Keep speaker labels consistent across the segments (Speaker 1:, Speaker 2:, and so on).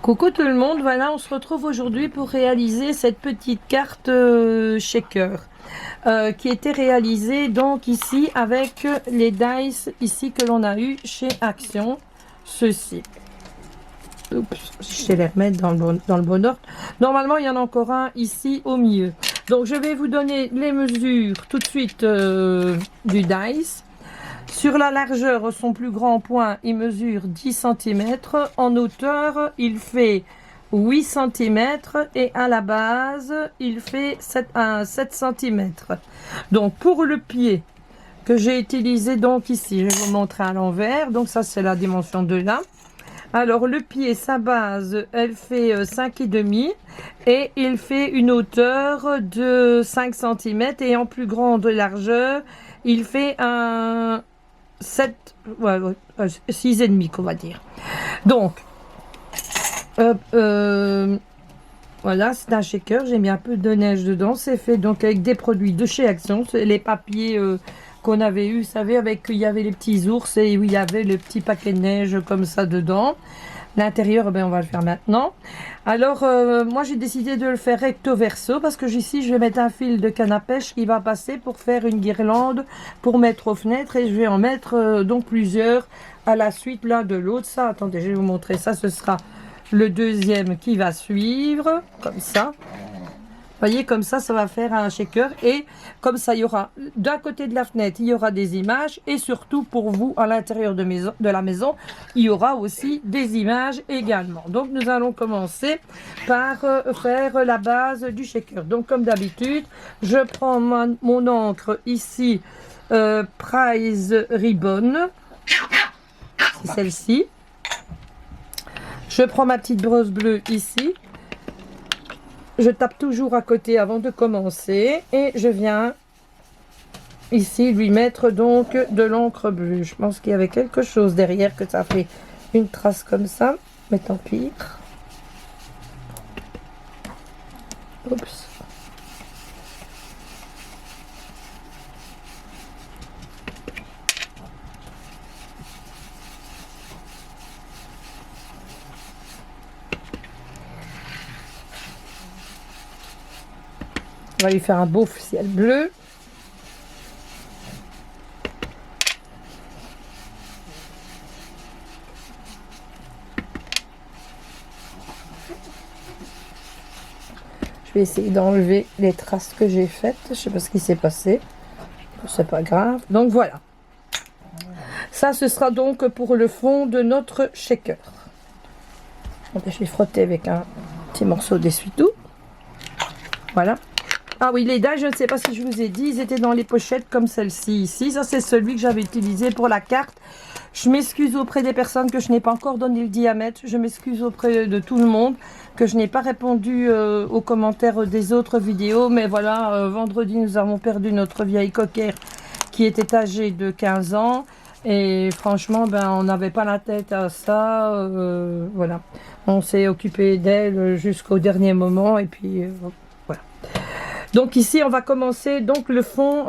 Speaker 1: Coucou tout le monde, voilà on se retrouve aujourd'hui pour réaliser cette petite carte shaker qui était réalisée donc ici avec les dice ici que l'on a eu chez Action, ceci. Oups, je vais les remettre dans le bon ordre. Normalement il y en a encore un ici au milieu. Donc je vais vous donner les mesures tout de suite du dice. Sur la largeur, son plus grand point, il mesure 10 cm. En hauteur, il fait 8 cm. Et à la base, il fait 7 cm. Donc, pour le pied que j'ai utilisé, donc ici, je vais vous montrer à l'envers. Donc, ça, c'est la dimension de là. Alors, le pied, sa base, elle fait 5,5 et il fait une hauteur de 5 cm. Et en plus grande largeur, il fait un 7, ouais, 6,5 qu'on va dire. Donc, voilà, c'est un shaker. J'ai mis un peu de neige dedans. C'est fait donc avec des produits de chez Action. C'est les papiers qu'on avait eu, vous savez, avec il y avait les petits ours et où il y avait le petit paquet de neige comme ça dedans. L'intérieur, ben, on va le faire maintenant. Alors, moi, j'ai décidé de le faire recto verso parce que ici, je vais mettre un fil de canne à pêche qui va passer pour faire une guirlande pour mettre aux fenêtres et je vais en mettre donc plusieurs à la suite l'un de l'autre. Ça, attendez, je vais vous montrer ça. Ce sera le deuxième qui va suivre, comme ça. Vous voyez, comme ça va faire un shaker et comme ça, il y aura d'un côté de la fenêtre, il y aura des images et surtout pour vous, à l'intérieur de la maison, il y aura aussi des images également. Donc, nous allons commencer par faire la base du shaker. Donc, comme d'habitude, je prends mon encre ici, Prize Ribbon, c'est celle-ci. Je prends ma petite brosse bleue ici. Je tape toujours à côté avant de commencer et je viens ici lui mettre donc de l'encre bleue. Je pense qu'il y avait quelque chose derrière que ça fait une trace comme ça, mais tant pis. Oups. On va lui faire un beau ciel bleu. Je vais essayer d'enlever les traces que j'ai faites. Je sais pas ce qui s'est passé. C'est pas grave. Donc voilà. Ça, ce sera donc pour le fond de notre shaker. Je vais frotter avec un petit morceau d'essuie-tout. Voilà. Ah oui, les dailles, je ne sais pas si je vous ai dit, ils étaient dans les pochettes comme celle-ci ici. Ça, c'est celui que j'avais utilisé pour la carte. Je m'excuse auprès des personnes que je n'ai pas encore donné le diamètre. Je m'excuse auprès de tout le monde que je n'ai pas répondu aux commentaires des autres vidéos. Mais voilà, vendredi, nous avons perdu notre vieille coquère qui était âgée de 15 ans. Et franchement, ben, on n'avait pas la tête à ça. Voilà, on s'est occupé d'elle jusqu'au dernier moment. Et puis, voilà. Donc ici, on va commencer donc le fond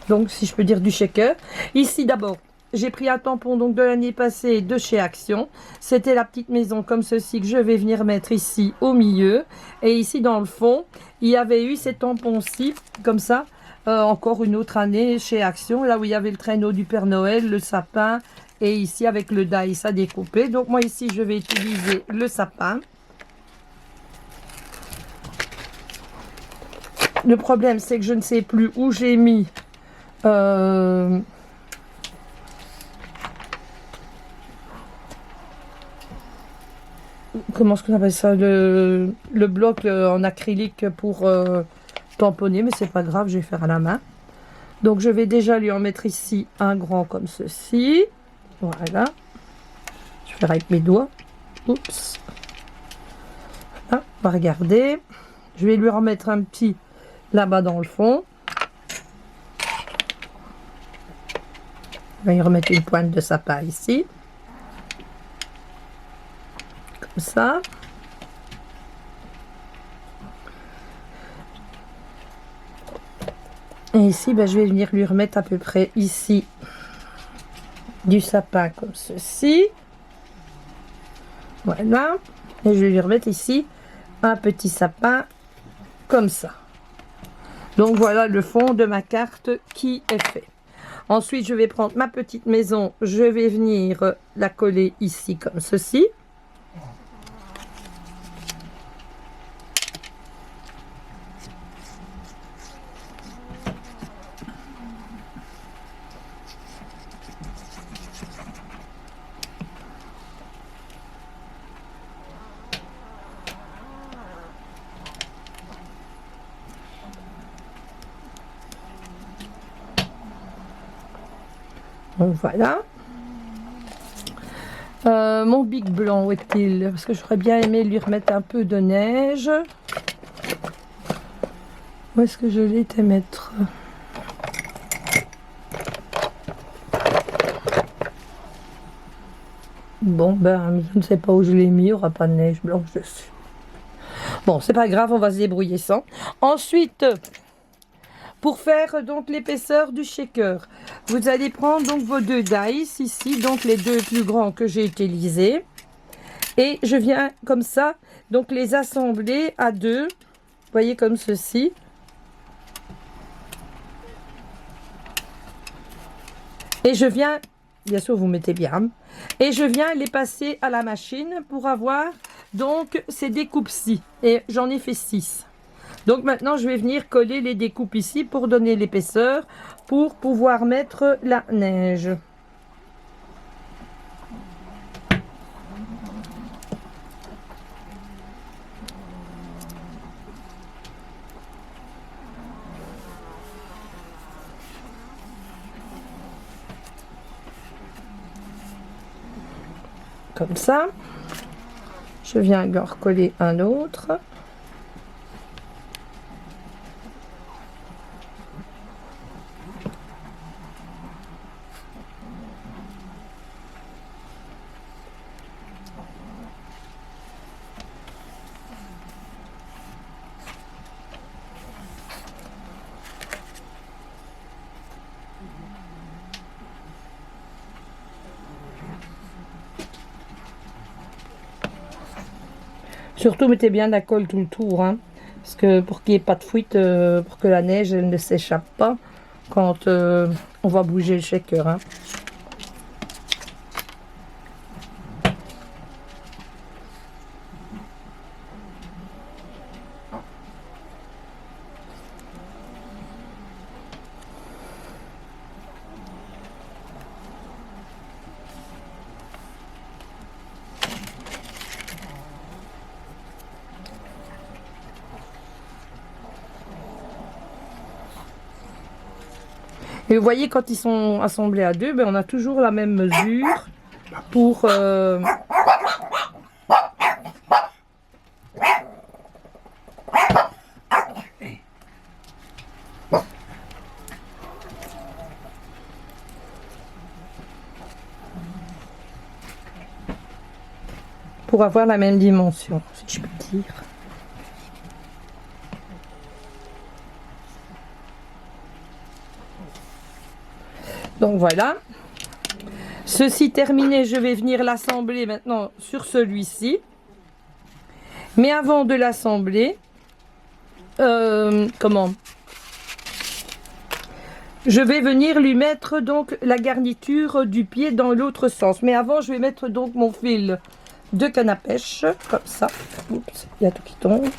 Speaker 1: donc si je peux dire du shaker. Ici d'abord, j'ai pris un tampon donc de l'année passée de chez Action. C'était la petite maison comme ceci que je vais venir mettre ici au milieu. Et ici dans le fond, il y avait eu ces tampons-ci comme ça. Encore une autre année chez Action, là où il y avait le traîneau du Père Noël, le sapin. Et ici avec le dice à découper. Donc moi ici, je vais utiliser le sapin. Le problème, c'est que je ne sais plus où j'ai mis comment est-ce qu'on appelle ça, le bloc en acrylique pour tamponner, mais c'est pas grave, je vais faire à la main. Donc je vais déjà lui en mettre ici un grand comme ceci. Voilà. Je vais faire avec mes doigts. Oups. Voilà, on va regarder. Je vais lui remettre un petit là-bas dans le fond. Je vais y remettre une pointe de sapin ici. Comme ça. Et ici, ben, je vais venir lui remettre à peu près ici du sapin comme ceci. Voilà. Et je vais lui remettre ici un petit sapin comme ça. Donc voilà le fond de ma carte qui est fait. Ensuite, je vais prendre ma petite maison. Je vais venir la coller ici comme ceci. Donc voilà. Mon bic blanc, où est-il? Parce que j'aurais bien aimé lui remettre un peu de neige. Où est-ce que je l'ai été mettre? Bon, ben, je ne sais pas où je l'ai mis. Il n'y aura pas de neige blanche dessus. Bon, c'est pas grave, on va se débrouiller sans. Ensuite, pour faire donc l'épaisseur du shaker, vous allez prendre donc vos deux dice ici, donc les deux plus grands que j'ai utilisés. Et je viens comme ça, donc les assembler à deux. Vous voyez comme ceci. Et je viens, bien sûr vous mettez bien, et je viens les passer à la machine pour avoir donc ces découpes-ci. Et j'en ai fait 6. Donc maintenant je vais venir coller les découpes ici pour donner l'épaisseur, pour pouvoir mettre la neige. Comme ça. Je viens lui en recoller un autre. Surtout mettez bien la colle tout le tour, hein, parce que pour qu'il n'y ait pas de fuite, pour que la neige elle ne s'échappe pas quand on va bouger le shaker. Hein. Et vous voyez, quand ils sont assemblés à deux, ben, on a toujours la même mesure pour avoir la même dimension, si je peux dire. Donc voilà. Ceci terminé, je vais venir l'assembler maintenant sur celui-ci. Mais avant de l'assembler, comment? Je vais venir lui mettre donc la garniture du pied dans l'autre sens. Mais avant, je vais mettre donc mon fil de canne à pêche, comme ça. Oups, il y a tout qui tombe.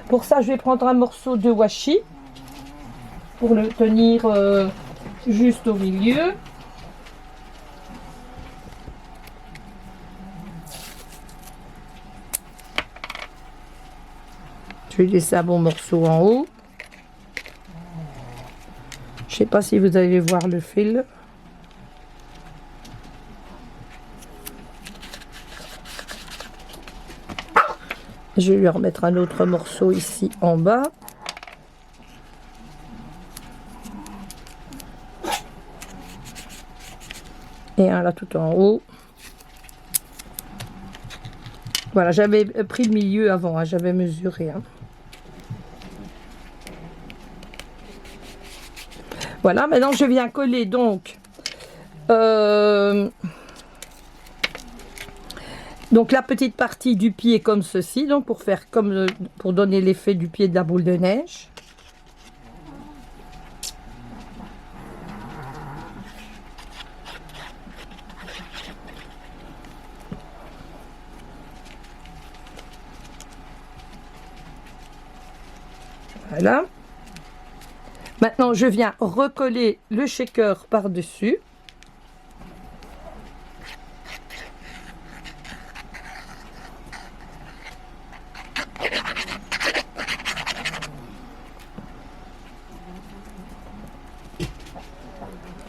Speaker 1: Pour ça, je vais prendre un morceau de washi pour le tenir juste au milieu. Je vais laisser un bon morceau en haut. Je ne sais pas si vous allez voir le fil. Je vais lui remettre un autre morceau ici en bas. Et un là tout en haut. Voilà, j'avais pris le milieu avant, hein, j'avais mesuré. Hein. Voilà, maintenant je viens coller donc Donc la petite partie du pied comme ceci, donc pour faire comme pour donner l'effet du pied de la boule de neige. Voilà. Maintenant, je viens recoller le shaker par-dessus.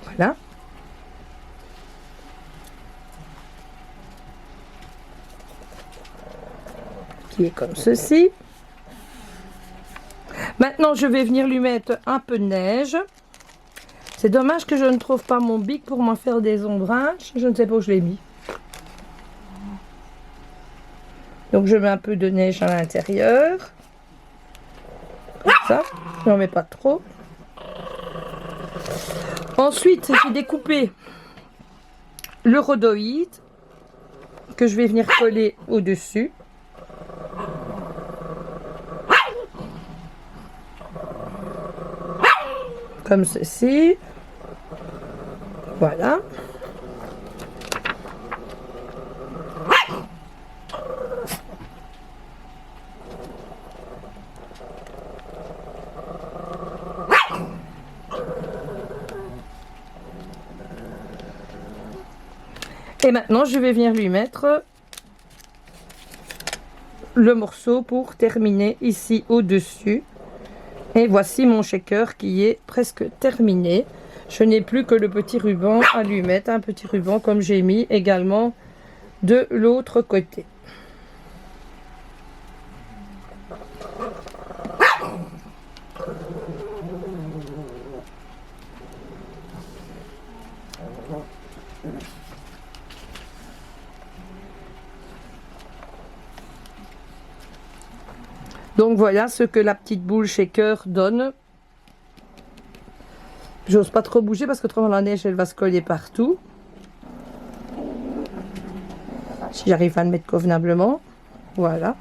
Speaker 1: Voilà. Qui est comme ceci. Maintenant, je vais venir lui mettre un peu de neige. C'est dommage que je ne trouve pas mon bic pour m'en faire des ombrages. Je ne sais pas où je l'ai mis. Donc, je mets un peu de neige à l'intérieur. Comme ça. Je n'en mets pas trop. Ensuite, j'ai découpé le rhodoïde que je vais venir coller au-dessus. Comme ceci. Voilà. Et maintenant, je vais venir lui mettre le morceau pour terminer ici au-dessus. Et voici mon shaker qui est presque terminé. Je n'ai plus que le petit ruban à lui mettre, un petit ruban comme j'ai mis également de l'autre côté. Donc voilà ce que la petite boule shaker donne. J'ose pas trop bouger parce que autrement la neige elle va se coller partout. Si j'arrive à le mettre convenablement. Voilà.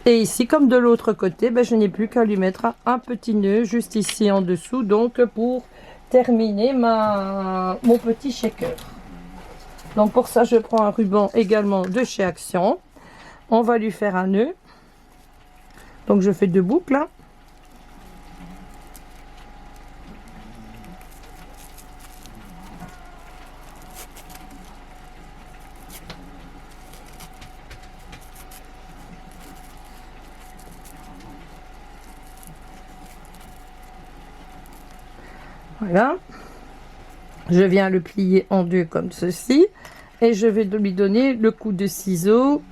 Speaker 1: Et ici comme de l'autre côté, ben, je n'ai plus qu'à lui mettre un petit nœud juste ici en dessous. Donc pour terminer mon petit shaker. Donc pour ça je prends un ruban également de chez Action. On va lui faire un nœud. Donc je fais 2 boucles. Hein. Voilà. Je viens le plier en 2 comme ceci. Et je vais lui donner le coup de ciseau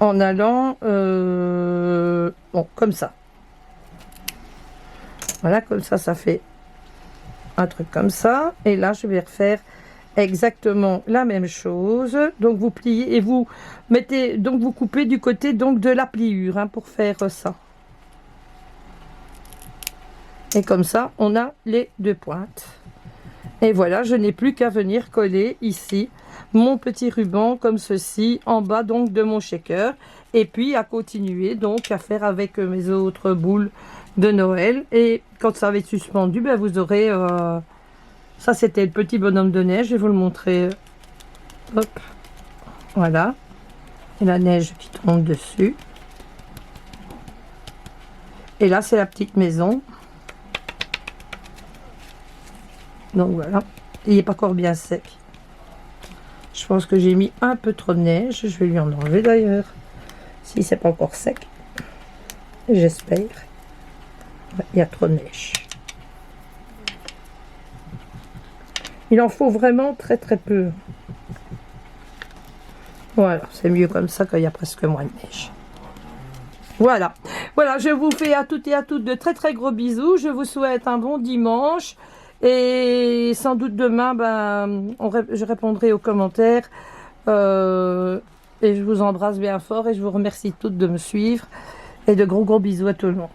Speaker 1: en allant bon, comme ça. Voilà, comme ça, ça fait un truc comme ça. Et là, je vais refaire exactement la même chose. Donc, vous pliez et vous mettez, donc vous coupez du côté donc de la pliure hein, pour faire ça. Et comme ça, on a les 2 pointes. Et voilà, je n'ai plus qu'à venir coller ici mon petit ruban comme ceci en bas donc de mon shaker et puis à continuer donc à faire avec mes autres boules de Noël. Et quand ça va être suspendu, ben vous aurez ça c'était le petit bonhomme de neige, je vais vous le montrer. Hop, voilà, et la neige qui tombe dessus. Et là c'est la petite maison. Donc voilà, il n'est pas encore bien sec. Je pense que j'ai mis un peu trop de neige. Je vais lui en enlever d'ailleurs. Si c'est pas encore sec. J'espère. Ouais, il y a trop de neige. Il en faut vraiment très très peu. Voilà, c'est mieux comme ça qu'il y a presque moins de neige. Voilà. Voilà, je vous fais à toutes et à toutes de très très gros bisous. Je vous souhaite un bon dimanche. Et sans doute demain, ben, je répondrai aux commentaires. Et je vous embrasse bien fort et je vous remercie toutes de me suivre. Et de gros bisous à tout le monde.